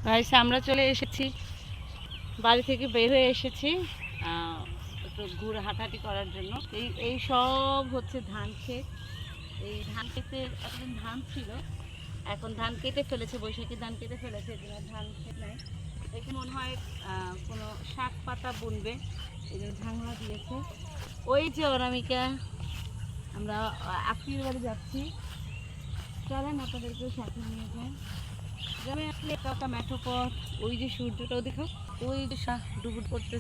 Guys আমরা চলে এসেছি, বাড়ি থেকে বের হয়ে এসেছি একটু ঘুরে হাঁটাহাঁটি করার জন্য। এই এই সব হচ্ছে ধান ক্ষেত। এই ধান ক্ষেতে এতদিন ধান ছিল, এখন ধান কেটে ফেলেছে, বৈশাখী ধান কেটে ফেলেছে, এই জন্য ধান ক্ষেত নাই। দেখে মনে হয় কোনো শাক পাতা বুনবে, এই জন্য ঝাংলা দিয়েছে। ওই যে অনামিকা, আমরা আত্মীয় বাড়ি যাচ্ছি, চলেন আপনাদেরকেও সাথে নিয়ে যাই। গ্রামে আসলে একা মেঠো পথ, ওই যে সূর্যটাও দেখো, ওই যে ডুবুট করতে,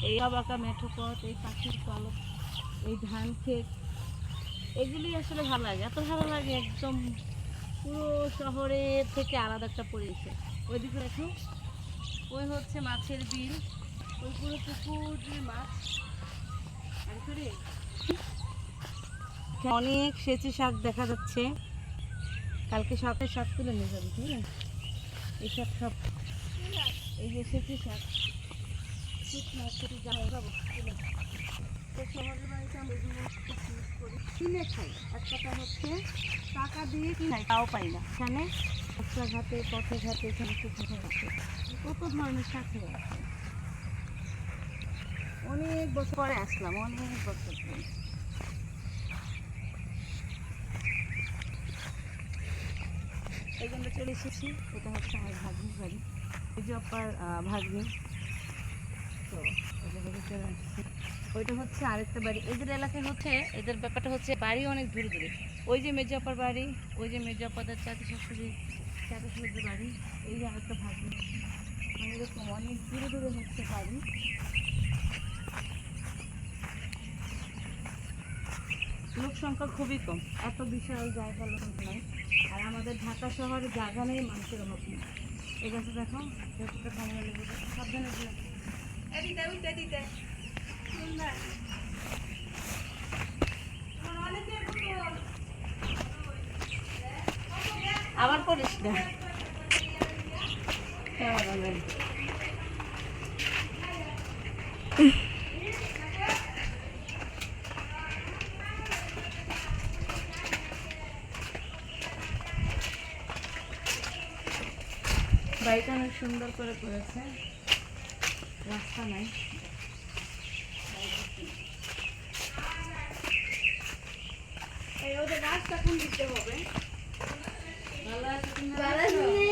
এই আঁকা মেঠো পথ, এই পাখির পালক, এই ধান ক্ষেত, এগুলি আসলে ভালো লাগে, এত ভালো লাগে একদম পুরো শহরের থেকে আলাদা একটা পরিবেশে। ওইদিকে দেখো, ওই হচ্ছে মাছের বিল, ওই পুরো পুকুর দিয়ে মাছ। অনেক সেচি শাক দেখা যাচ্ছে, কালকে সকালে শাক তুলে নিয়ে যাবে, ঠিক আছে? এই শাক সব, এই যে সেচি শাক, শহরের বাড়িতে আমরা এগুলো কিনে খাই। এক কথা হচ্ছে টাকা দিয়ে কিনে তাও পাই না। এখানে রাস্তাঘাটে, পথে ঘাটে, এখানে কোথাও আছে কত ধরনের শাক আছে। অনেক বছর পরে আসলাম, অনেক বছর পরে। এই জন্য চলে এসেছি। এটা হচ্ছে আমার ভাগ্নির বাড়ি, এই যে অপার ভাগ্নি। তো চলে আসছি। ওইটা হচ্ছে আরেকটা বাড়ি। এদের এলাকায় হচ্ছে, এদের ব্যাপারটা হচ্ছে বাড়ি অনেক দূরে দূরে। ওই যে মেজোপার বাড়ি, ওই যে মেজোপাদের চাচা শাশুড়ি, চাচা শ্বশুরের বাড়ি, এই যে আরেকটা ভাগ্নি। মানে এরকম অনেক দূরে দূরে হচ্ছে বাড়ি। লোক সংখ্যা খুবই কম, এত বিশাল জায়গা লোক নাই। আর আমাদের ঢাকা শহরে জায়গা নেই, মানুষের অভাব নেই। এই গাছে দেখো, যতটা কমলা লেবু, সাবধানে আবার করিস না। বাড়িটা অনেক সুন্দর করে করেছে, রাস্তা নাই। এই ওদের গাছটা কোন দিতে হবে? ভালো আছে তুমি?